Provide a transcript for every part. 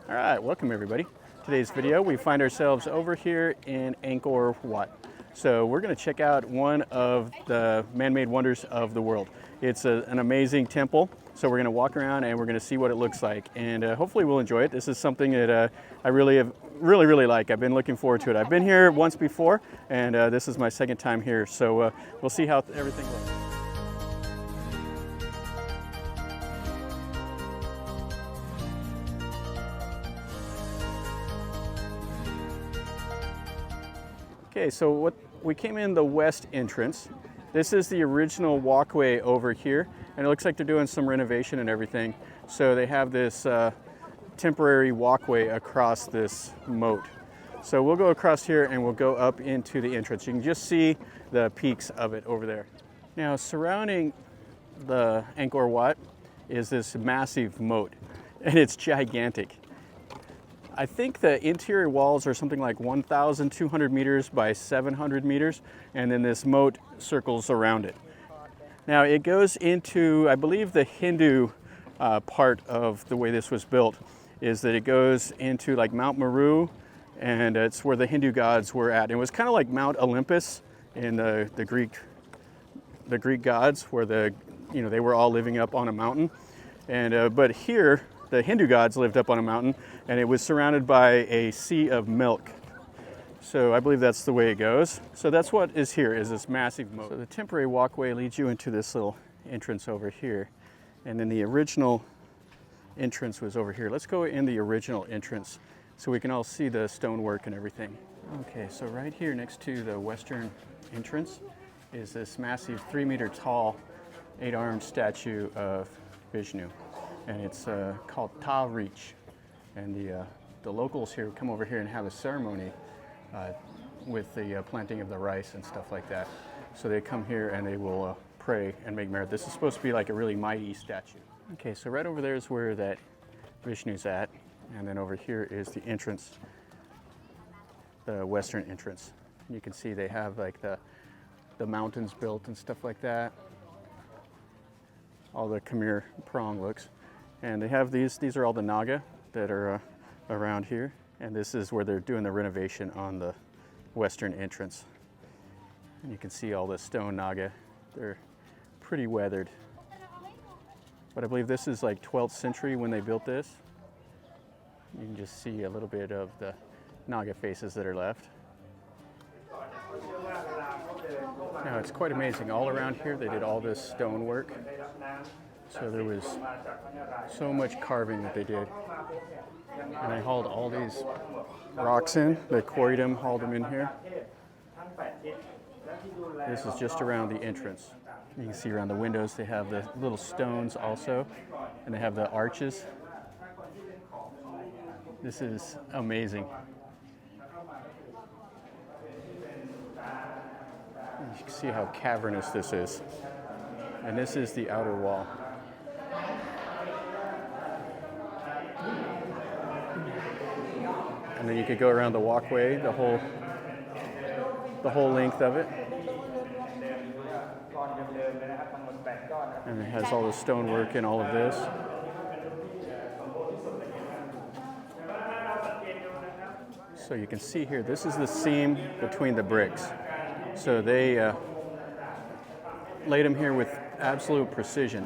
All right, welcome everybody. Today's video, we find ourselves over here in Angkor Wat. So we're going to check out one of the man-made wonders of the world. It's an amazing temple. So we're going to walk around and we're going to see what it looks like, and hopefully we'll enjoy it. This is something that I really like. I've been looking forward to it. I've been here once before, and this is my second time here. So we'll see how everything looks. Okay, so we came in the west entrance. This is the original walkway over here, and it looks like they're doing some renovation and everything. So they have this temporary walkway across this moat. So we'll go across here and we'll go up into the entrance. You can just see the peaks of it over there. Now, surrounding the Angkor Wat is this massive moat, and it's gigantic. I think the interior walls are something like 1,200 meters by 700 meters, and then this moat circles around it. Now it goes into, I believe the Hindu part of the way this was built is that it goes into like Mount Meru, and it's where the Hindu gods were at. It was kind of like Mount Olympus in the Greek gods, where they were all living up on a mountain, and but here the Hindu gods lived up on a mountain, and it was surrounded by a sea of milk. So I believe that's the way it goes. So that's what is here, is this massive moat. So the temporary walkway leads you into this little entrance over here. And then the original entrance was over here. Let's go in the original entrance so we can all see the stonework and everything. Okay, so right here next to the western entrance is this massive 3-meter tall, 8-armed statue of Vishnu. And it's called Ta Reach. And the locals here come over here and have a ceremony with the planting of the rice and stuff like that. So they come here and they will pray and make merit. This is supposed to be like a really mighty statue. Okay, so right over there is where that Vishnu's at. And then over here is the entrance, the western entrance. You can see they have like the mountains built and stuff like that. All the Khmer prong looks. And they have these are all the Naga that are around here. And this is where they're doing the renovation on the western entrance. And you can see all the stone Naga. They're pretty weathered. But I believe this is like 12th century when they built this. You can just see a little bit of the Naga faces that are left. Now it's quite amazing. All around here they did all this stonework. So there was so much carving that they did. And they hauled all these rocks in. They quarried them, hauled them in here. This is just around the entrance. You can see around the windows they have the little stones also. And they have the arches. This is amazing. You can see how cavernous this is. And this is the outer wall. And then you could go around the walkway, the whole length of it. And it has all the stonework and all of this. So you can see here, this is the seam between the bricks. So they laid them here with absolute precision.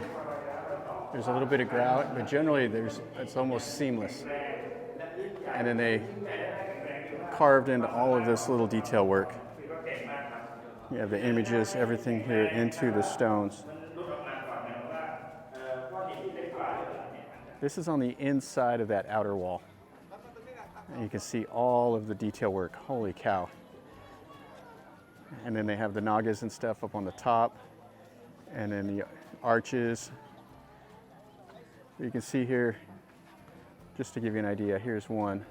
There's a little bit of grout, but generally it's almost seamless. And then they carved into all of this little detail work. You have the images, everything here into the stones. This is on the inside of that outer wall. And you can see all of the detail work. Holy cow. And then they have the Nagas and stuff up on the top. And then the arches. You can see here, just to give you an idea, here's one.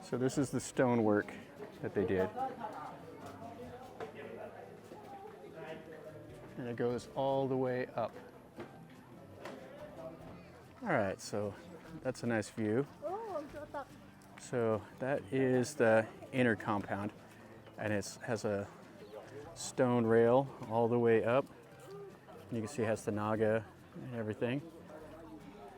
So this is the stonework that they did. And it goes all the way up. All right, so that's a nice view. So that is the inner compound, and it has a stone rail all the way up. You can see it has the Naga and everything.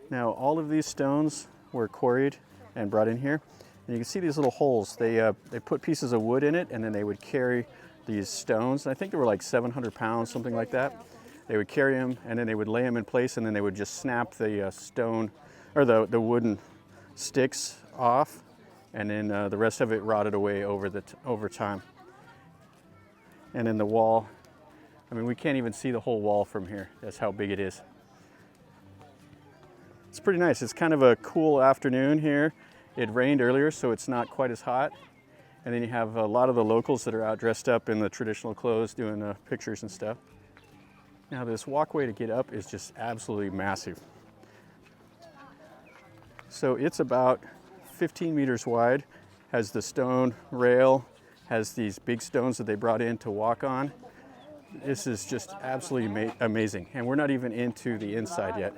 Now all of these stones were quarried and brought in here. And you can see these little holes. They put pieces of wood in it, and then they would carry these stones. I think they were like 700 pounds, something like that. They would carry them, and then they would lay them in place, and then they would just snap the stone or the wooden sticks off, and then the rest of it rotted away over time. And then the wall, I mean, we can't even see the whole wall from here. That's how big it is. It's pretty nice. It's kind of a cool afternoon here. It rained earlier, so it's not quite as hot. And then you have a lot of the locals that are out dressed up in the traditional clothes doing pictures and stuff. Now this walkway to get up is just absolutely massive. So it's about 15 meters wide, has the stone rail, has these big stones that they brought in to walk on. This is just absolutely amazing. And we're not even into the inside yet.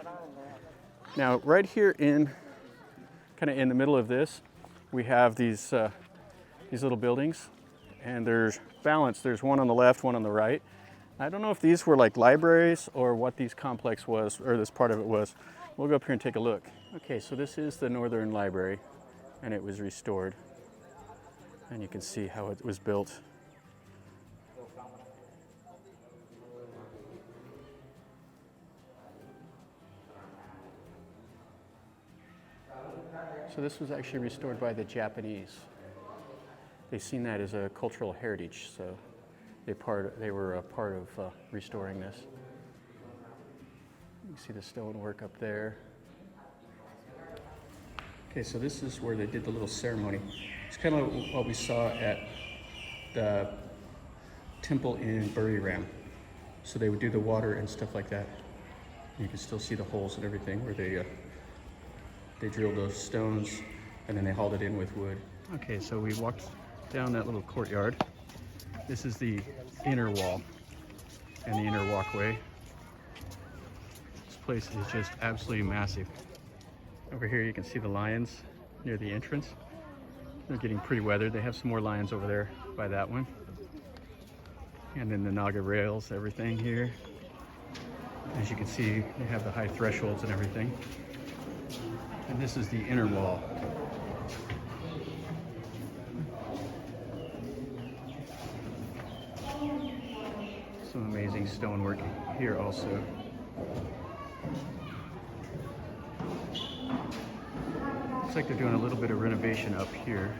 Now right here kind of in the middle of this, we have these little buildings, and there's balance. There's one on the left, one on the right. I don't know if these were like libraries or what these complex was, or this part of it was. We'll go up here and take a look. Okay, so this is the Northern Library, and it was restored. And you can see how it was built. So this was actually restored by the Japanese. They've seen that as a cultural heritage, so they were a part of restoring this. You can see the stonework up there. Okay, so this is where they did the little ceremony. It's kind of what we saw at the temple in Buriram. So they would do the water and stuff like that. You can still see the holes and everything where they drilled those stones and then they hauled it in with wood. Okay, so we walked down that little courtyard. This is the inner wall and the inner walkway. This place is just absolutely massive. Over here you can see the lions near the entrance. They're getting pretty weathered. They have some more lions over there by that one. And then the Naga rails, everything here. As you can see, you have the high thresholds and everything. And this is the inner wall. Some amazing stonework here also. Looks like they're doing a little bit of renovation up here.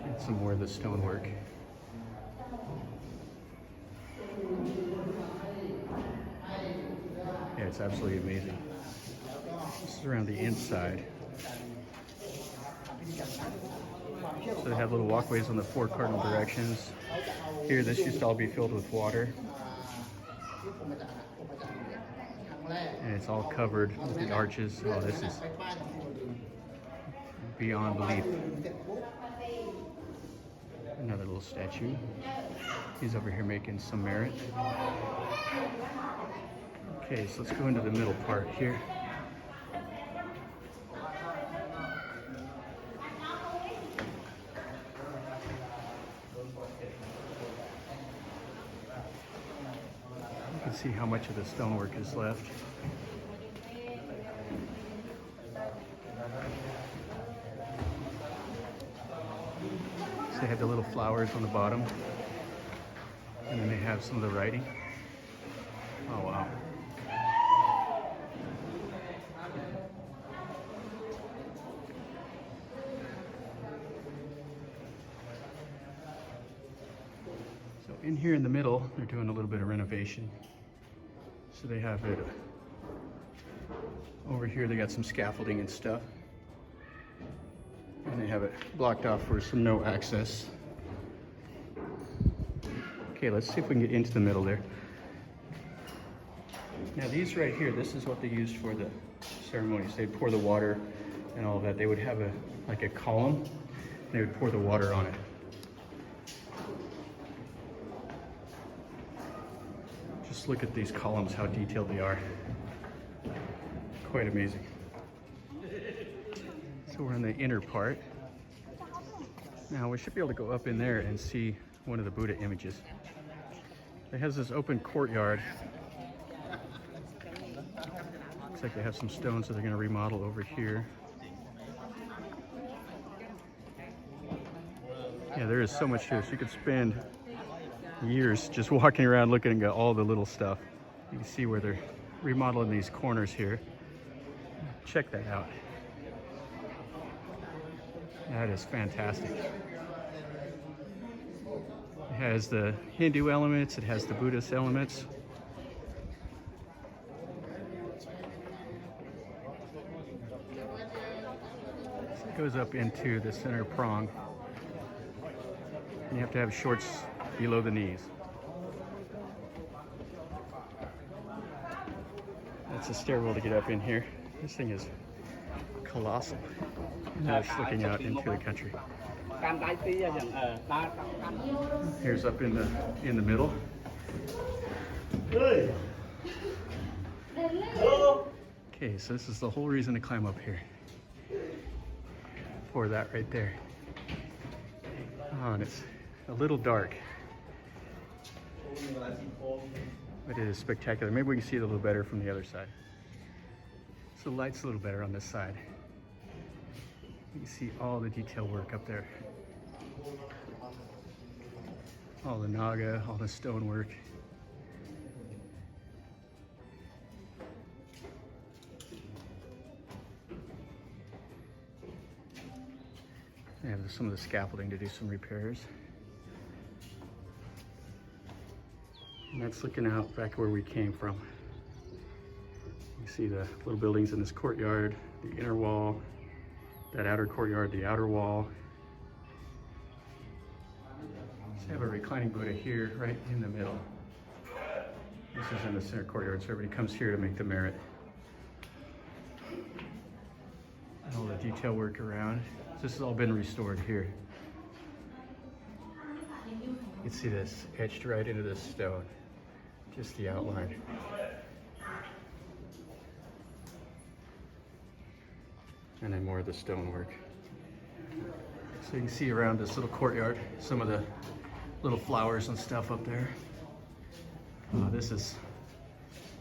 And some more of the stonework. Yeah, it's absolutely amazing. This is around the inside. So they have little walkways on the 4 cardinal directions. Here, this used to all be filled with water. And it's all covered with the arches. Oh, this is beyond belief. Another little statue. He's over here making some merit. Okay, so let's go into the middle part here. You can see how much of the stonework is left. So they have the little flowers on the bottom, and then they have some of the writing. Oh wow. So in here in the middle, they're doing a little bit of renovation. So they have it over here, they got some scaffolding and stuff. And they have it blocked off for some no access. Okay, let's see if we can get into the middle there. Now these right here, this is what they used for the ceremonies. They'd pour the water and all of that. They would have like a column, and they would pour the water on it. Just look at these columns, how detailed they are. Quite amazing. So we're in the inner part. Now we should be able to go up in there and see one of the Buddha images. It has this open courtyard. Looks like they have some stones that they're going to remodel over here. Yeah, there is so much to this. You could spend years just walking around looking at all the little stuff. You can see where they're remodeling these corners here. Check that out. That is fantastic. It has the Hindu elements, it has the Buddhist elements. It goes up into the center prong. You have to have shorts below the knees. That's a stairwell to get up in here. This thing is colossal. And it's looking out into the country. Here's up in the middle. Okay, so this is the whole reason to climb up here. For that right there. Oh, and it's a little dark. But it is spectacular. Maybe we can see it a little better from the other side. So the light's a little better on this side. You can see all the detail work up there. All the naga, all the stonework. They have some of the scaffolding to do some repairs. And that's looking out back where we came from. You see the little buildings in this courtyard, the inner wall, that outer courtyard, the outer wall. They have a reclining Buddha here, right in the middle. This is in the center courtyard, so everybody comes here to make the merit. And all the detail work around. This has all been restored here. You can see this etched right into the stone, just the outline. And then more of the stonework. So you can see around this little courtyard, some of the little flowers and stuff up there. Oh, this is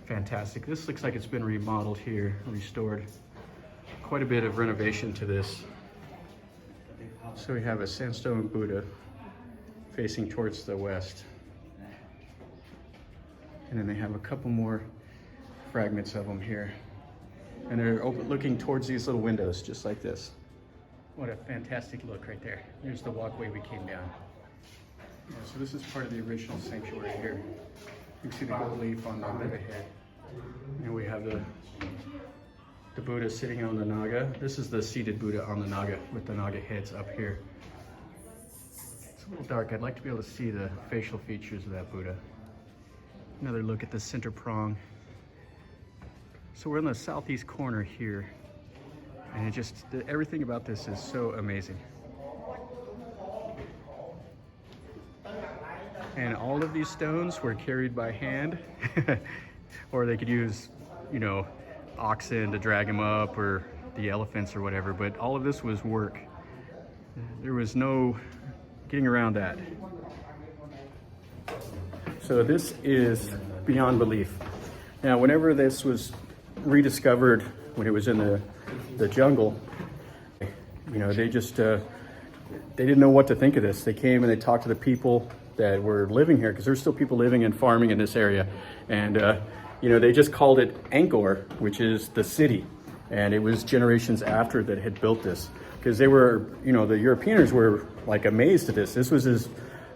fantastic. This looks like it's been remodeled here, restored. Quite a bit of renovation to this. So we have a sandstone Buddha facing towards the west. And then they have a couple more fragments of them here. And they're looking towards these little windows, just like this. What a fantastic look right there. There's the walkway we came down. Yeah, so this is part of the original sanctuary here. You can see the gold leaf on the Buddha head. And we have the Buddha sitting on the Naga. This is the seated Buddha on the Naga with the Naga heads up here. It's a little dark. I'd like to be able to see the facial features of that Buddha. Another look at the center prong. So we're in the southeast corner here. And it just, everything about this is so amazing. And all of these stones were carried by hand, or they could use, you know, oxen to drag them up, or the elephants or whatever, but all of this was work. There was no getting around that. So this is beyond belief. Now, whenever this was rediscovered, when it was in the jungle, you know, they just, they didn't know what to think of this. They came and they talked to the people that were living here, because there's still people living and farming in this area. And, you know, they just called it Angkor, which is the city. And it was generations after that had built this, because they were, you know, the Europeans were like amazed at this. This was as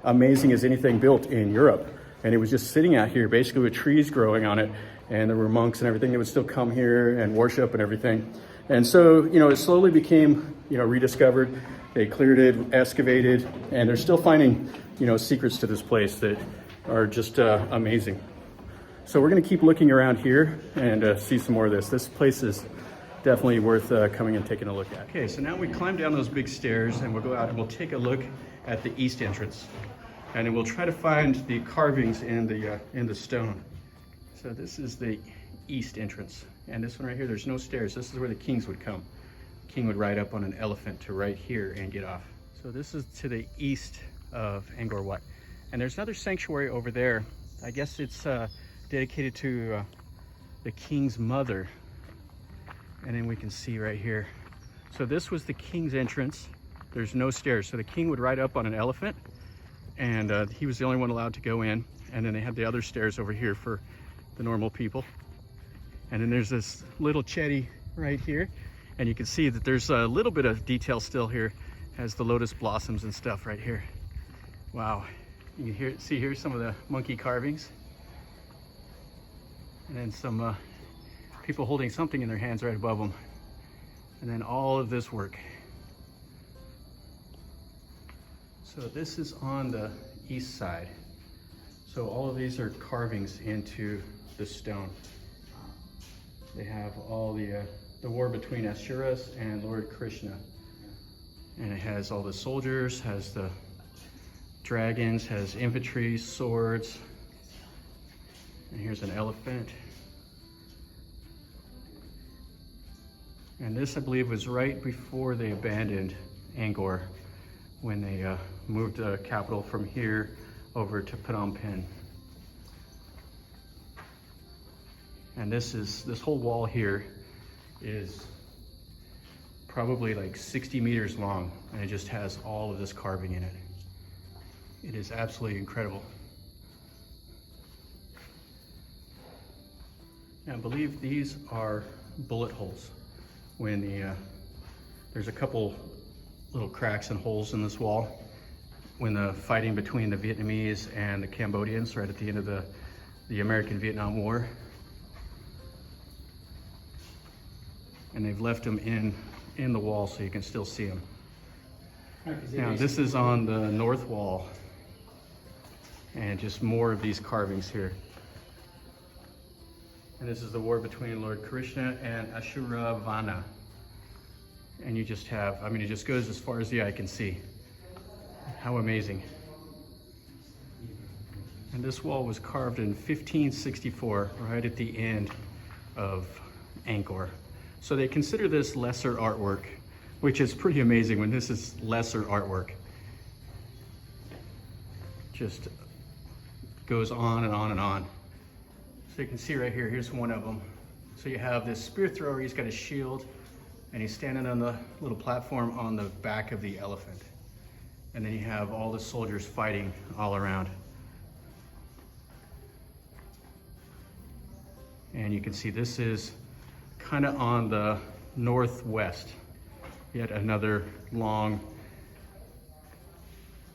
amazing as anything built in Europe. And it was just sitting out here basically with trees growing on it. And there were monks and everything that would still come here and worship and everything. And so, you know, it slowly became, you know, rediscovered. They cleared it, excavated, and they're still finding, you know, secrets to this place that are just amazing. So we're going to keep looking around here and see some more of this. This place is definitely worth coming and taking a look at. Okay, so now we climb down those big stairs and we'll go out and we'll take a look at the east entrance. And then we'll try to find the carvings in the stone. So this is the east entrance. And this one right here, there's no stairs. This is where the kings would come. The king would ride up on an elephant to right here and get off. So this is to the east of Angkor Wat. And there's another sanctuary over there I guess it's dedicated to the king's mother. And then we can see right here. So this was the king's entrance. There's no stairs. So the king would ride up on an elephant, and he was the only one allowed to go in. And then they had the other stairs over here for the normal people. And then there's this little chetty right here. And you can see that there's a little bit of detail still here. Has the lotus blossoms and stuff right here. Wow. You can see here some of the monkey carvings. And then some people holding something in their hands right above them. And then all of this work. So this is on the east side. So all of these are carvings into the stone. They have all the war between Asuras and Lord Krishna. And it has all the soldiers, has the dragons, has infantry, swords. And here's an elephant. And this, I believe, was right before they abandoned Angkor, when they moved the capital from here over to Phnom Penh. And this whole wall here is probably like 60 meters long, and it just has all of this carving in it. It is absolutely incredible. Now, I believe these are bullet holes. When there's a couple little cracks and holes in this wall when the fighting between the Vietnamese and the Cambodians right at the end of the American-Vietnam War. And they've left them in the wall so you can still see them. Now this is on the north wall, and just more of these carvings here. And this is the war between Lord Krishna and Suryavarman. And you just have, I mean, it just goes as far as the eye can see. How amazing. And this wall was carved in 1564, right at the end of Angkor. So they consider this lesser artwork, which is pretty amazing when this is lesser artwork. Just goes on and on and on. So you can see right here, here's one of them. So you have this spear thrower, he's got a shield, and he's standing on the little platform on the back of the elephant. And then you have all the soldiers fighting all around. And you can see this is kind of on the northwest. Yet another long,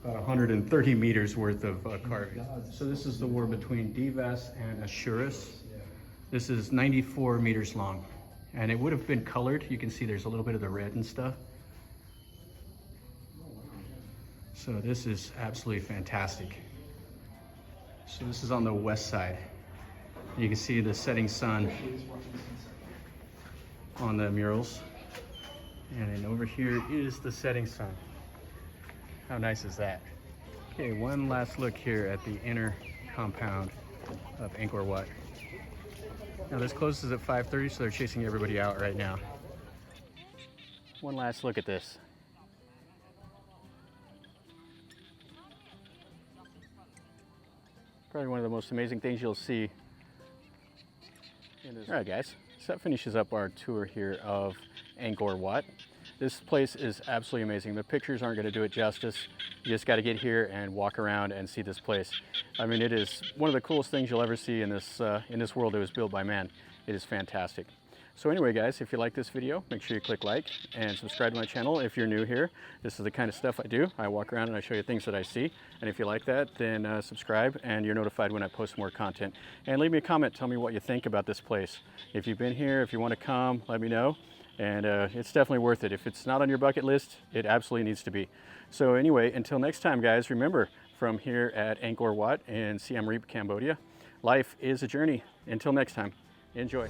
about 130 meters worth of carving. So this is the war between Devas and Asuras. This is 94 meters long. And it would have been colored. You can see there's a little bit of the red and stuff. So this is absolutely fantastic. So this is on the west side. You can see the setting sun on the murals. And then over here is the setting sun. How nice is that? Okay, one last look here at the inner compound of Angkor Wat. Now this closes at 5:30, so they're chasing everybody out right now. One last look at this. Probably one of the most amazing things you'll see. All right, guys, so that finishes up our tour here of Angkor Wat. This place is absolutely amazing. The pictures aren't going to do it justice. You just got to get here and walk around and see this place. I mean, it is one of the coolest things you'll ever see in this world that was built by man. It is fantastic. So anyway, guys, if you like this video, make sure you click like and subscribe to my channel if you're new here. This is the kind of stuff I do. I walk around and I show you things that I see. And if you like that, then subscribe and you're notified when I post more content. And leave me a comment. Tell me what you think about this place. If you've been here, if you want to come, let me know. And it's definitely worth it. If it's not on your bucket list, it absolutely needs to be. So anyway, until next time, guys, remember, from here at Angkor Wat in Siem Reap, Cambodia, life is a journey. Until next time, enjoy.